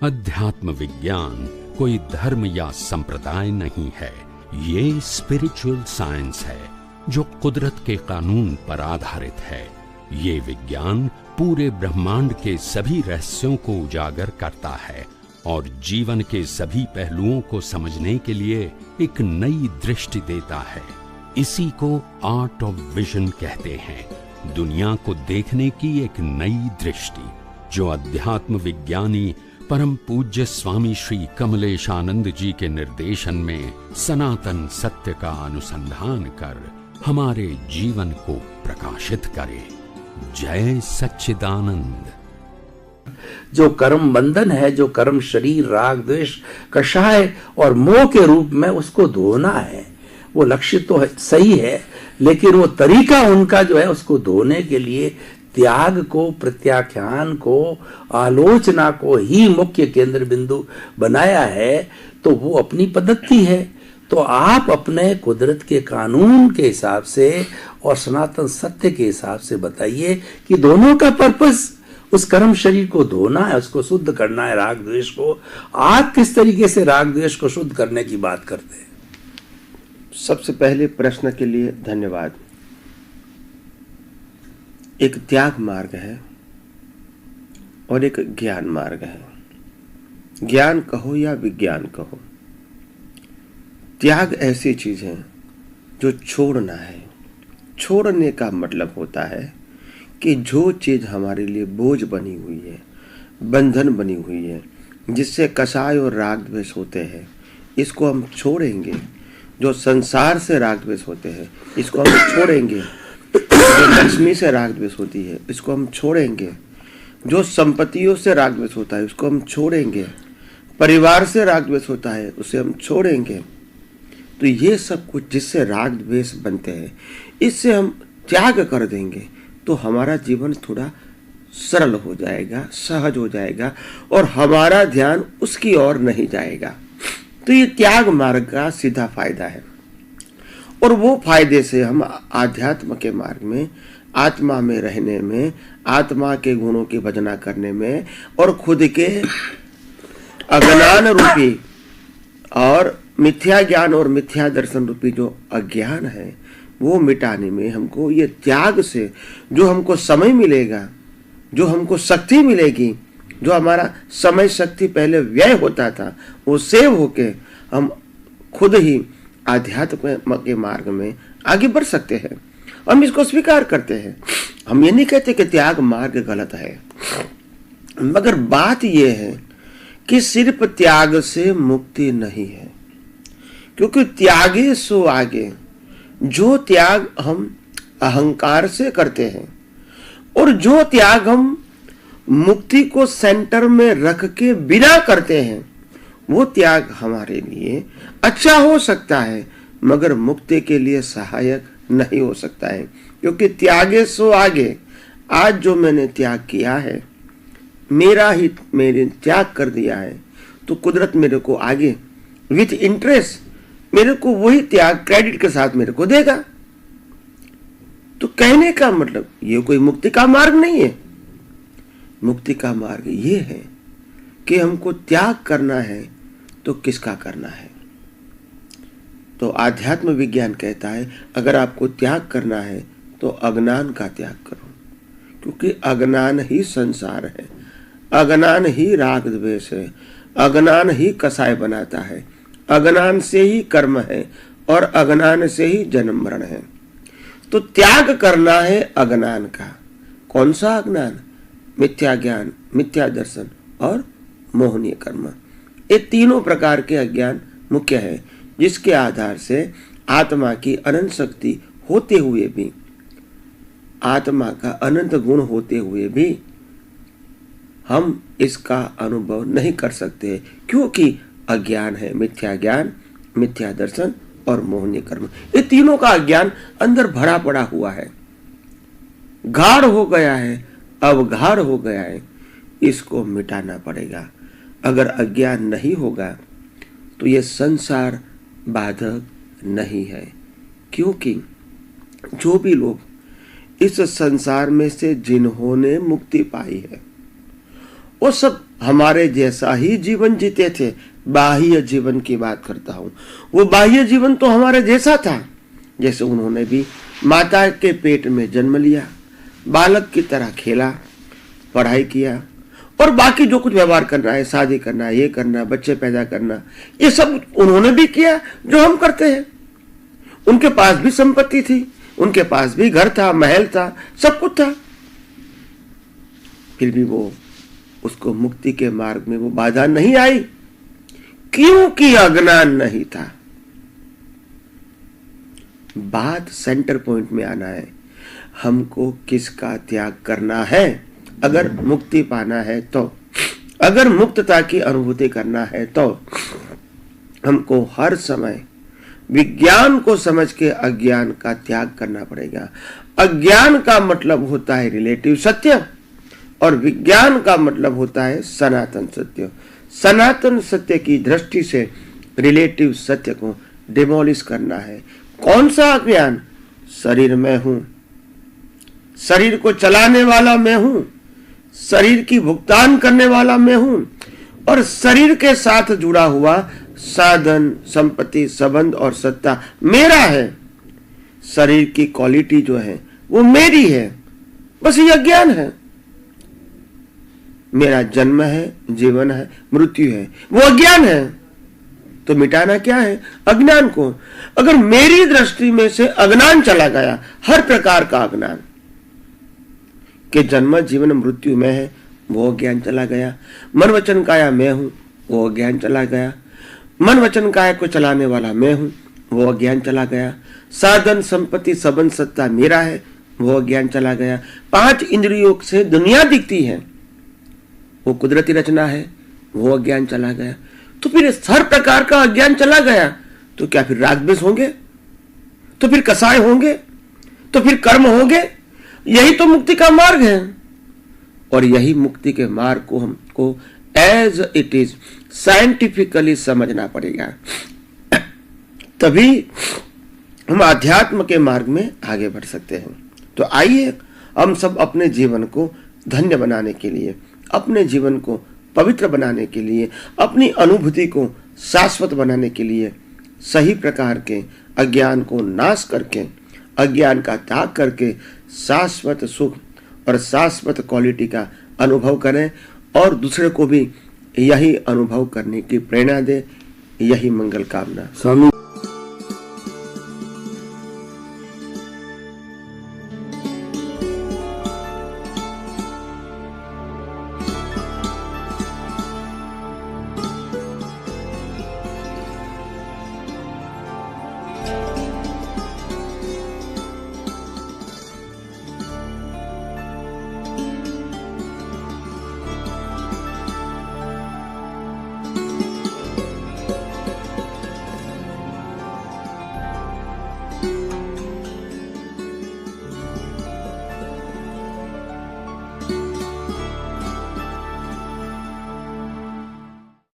अध्यात्म विज्ञान कोई धर्म या संप्रदाय नहीं है, ये स्पिरिचुअल साइंस है जो कुदरत के कानून पर आधारित है। ये विज्ञान पूरे ब्रह्मांड के सभी रहस्यों को उजागर करता है और जीवन के सभी पहलुओं को समझने के लिए एक नई दृष्टि देता है। इसी को आर्ट ऑफ विजन कहते हैं, दुनिया को देखने की एक नई दृष्टि, जो अध्यात्म विज्ञानी परम पूज्य स्वामी श्री कमलेशानंद जी के निर्देशन में सनातन सत्य का अनुसंधान कर हमारे जीवन को प्रकाशित करे। जय सच्चिदानंद। जो कर्म बंधन है, जो कर्म शरीर, राग, द्वेष, कषाय और मोह के रूप में, उसको धोना है। वो लक्ष्य तो है, सही है, लेकिन वो तरीका उनका जो है उसको धोने के लिए त्याग को, प्रत्याख्यान को, आलोचना को ही मुख्य केंद्र बिंदु बनाया है। तो वो अपनी पद्धति है। तो आप अपने कुदरत के कानून के हिसाब से और सनातन सत्य के हिसाब से बताइए कि दोनों का पर्पस उस कर्म शरीर को धोना है, उसको शुद्ध करना है, राग द्वेष को। आप किस तरीके से राग द्वेष को शुद्ध करने की बात करते हैं? सबसे पहले प्रश्न के लिए धन्यवाद। एक त्याग मार्ग है और एक ज्ञान मार्ग है। ज्ञान कहो या विज्ञान कहो, त्याग ऐसी चीज है जो छोड़ना है। छोड़ने का मतलब होता है कि जो चीज हमारे लिए बोझ बनी हुई है, बंधन बनी हुई है, जिससे कषाय और राग द्वेष होते हैं, इसको हम छोड़ेंगे। जो संसार से राग द्वेष होते हैं, इसको हम छोड़ेंगे। जो लक्ष्मी से राग द्वेष होती है, इसको हम छोड़ेंगे। जो संपत्तियों से राग द्वेष होता है, उसको हम छोड़ेंगे। परिवार से राग द्वेष होता है, उसे हम छोड़ेंगे। तो ये सब कुछ जिससे राग द्वेष बनते हैं, इससे हम त्याग कर देंगे तो हमारा जीवन थोड़ा सरल हो जाएगा, सहज हो जाएगा और हमारा ध्यान उसकी ओर नहीं जाएगा। तो ये त्याग मार्ग का सीधा फायदा है। और वो फायदे से हम आध्यात्म के मार्ग में, आत्मा में रहने में, आत्मा के गुणों की भजना करने में और खुद के अज्ञान रूपी और मिथ्या ज्ञान और मिथ्या दर्शन रूपी जो अज्ञान है, वो मिटाने में हमको ये त्याग से जो हमको समय मिलेगा, जो हमको शक्ति मिलेगी, जो हमारा समय शक्ति पहले व्यय होता था, वो सेव होके हम खुद ही आध्यात्म के मार्ग में आगे बढ़ सकते हैं। हम इसको स्वीकार करते हैं। हम ये नहीं कहते कि त्याग मार्ग गलत है, मगर बात यह है कि सिर्फ त्याग से मुक्ति नहीं है, क्योंकि त्यागे सो आगे। जो त्याग हम अहंकार से करते हैं और जो त्याग हम मुक्ति को सेंटर में रख के बिना करते हैं, वो त्याग हमारे लिए अच्छा हो सकता है मगर मुक्ति के लिए सहायक नहीं हो सकता है। क्योंकि त्यागे सो आगे। आज जो मैंने त्याग किया है, मेरे त्याग कर दिया है, तो कुदरत मेरे को आगे विथ इंटरेस्ट मेरे को वही त्याग क्रेडिट के साथ मेरे को देगा। तो कहने का मतलब ये कोई मुक्ति का मार्ग नहीं है। मुक्ति का मार्ग ये है कि हमको त्याग करना है तो किसका करना है। तो आध्यात्म विज्ञान कहता है अगर आपको त्याग करना है तो अज्ञान का त्याग करो, क्योंकि अज्ञान ही संसार है, अज्ञान ही राग द्वेष है, अज्ञान ही कसाय बनाता है, अज्ञान से ही कर्म है और अज्ञान से ही जन्म मरण है। तो त्याग करना है अज्ञान का। कौन सा अज्ञान? मिथ्या ज्ञान, मिथ्या दर्शन और मोहनीय कर्म। ये तीनों प्रकार के अज्ञान मुख्य है, जिसके आधार से आत्मा की अनंत शक्ति होते हुए भी, आत्मा का अनंत गुण होते हुए भी हम इसका अनुभव नहीं कर सकते, क्योंकि अज्ञान है। मिथ्या ज्ञान, मिथ्या दर्शन और मोहनीय कर्म, ये तीनों का अज्ञान अंदर भरा पड़ा हुआ है, गाढ़ हो गया है, अवगाढ़ हो गया है। इसको मिटाना पड़ेगा। अगर अज्ञान नहीं होगा तो ये संसार बाधक नहीं है, क्योंकि जो भी लोग इस संसार में से जिन्होंने मुक्ति पाई है, वो सब हमारे जैसा ही जीवन जीते थे। बाह्य जीवन की बात करता हूँ, वो बाह्य जीवन तो हमारे जैसा था, जैसे उन्होंने भी माता के पेट में जन्म लिया, बालक की तरह खेला, पढ़ाई किया और बाकी जो कुछ व्यवहार करना है, शादी करना है, ये करना, बच्चे पैदा करना, ये सब उन्होंने भी किया जो हम करते हैं। उनके पास भी संपत्ति थी, उनके पास भी घर था, महल था, सब कुछ था, फिर भी वो उसको मुक्ति के मार्ग में वो बाधा नहीं आई, क्योंकि अज्ञान नहीं था। बात सेंटर पॉइंट में आना है, हमको किसका त्याग करना है अगर मुक्ति पाना है तो, अगर मुक्तता की अनुभूति करना है तो हमको हर समय विज्ञान को समझ के अज्ञान का त्याग करना पड़ेगा। अज्ञान का मतलब होता है रिलेटिव सत्य और विज्ञान का मतलब होता है सनातन सत्य। सनातन सत्य की दृष्टि से रिलेटिव सत्य को डिमोलिश करना है। कौन सा अज्ञान? शरीर में हूं, शरीर को चलाने वाला मैं हूं, शरीर की भुगतान करने वाला मैं हूं और शरीर के साथ जुड़ा हुआ साधन, संपत्ति, संबंध और सत्ता मेरा है। शरीर की क्वालिटी जो है वो मेरी है, बस ये अज्ञान है। मेरा जन्म है, जीवन है, मृत्यु है, वो अज्ञान है। तो मिटाना क्या है? अज्ञान को। अगर मेरी दृष्टि में से अज्ञान चला गया, हर प्रकार का अज्ञान कि जन्म जीवन मृत्यु में है, वो ज्ञान चला गया। मन वचन काया मैं हूं, वो ज्ञान चला गया। मन वचन काया को चलाने वाला मैं हूं, वो ज्ञान चला गया। साधन, संपत्ति, संबंध, सत्ता मेरा है, वो ज्ञान चला गया। 5 इंद्रियों से दुनिया दिखती है, वो कुदरती रचना है, वो अज्ञान चला गया। तो फिर हर प्रकार का अज्ञान चला गया, तो क्या फिर राग द्वेष होंगे? तो फिर कसाय होंगे? तो फिर कर्म होंगे? यही तो मुक्ति का मार्ग है। और यही मुक्ति के मार्ग को हमको एज इट इज साइंटिफिकली समझना पड़ेगा, तभी हम अध्यात्म के मार्ग में आगे बढ़ सकते हैं। तो आइए हम सब अपने जीवन को धन्य बनाने के लिए, अपने जीवन को पवित्र बनाने के लिए, अपनी अनुभूति को शाश्वत बनाने के लिए सही प्रकार के अज्ञान को नाश करके, अज्ञान का त्याग करके शाश्वत सुख और शाश्वत क्वालिटी का अनुभव करें और दूसरे को भी यही अनुभव करने की प्रेरणा दे। यही मंगल कामना। स्वामी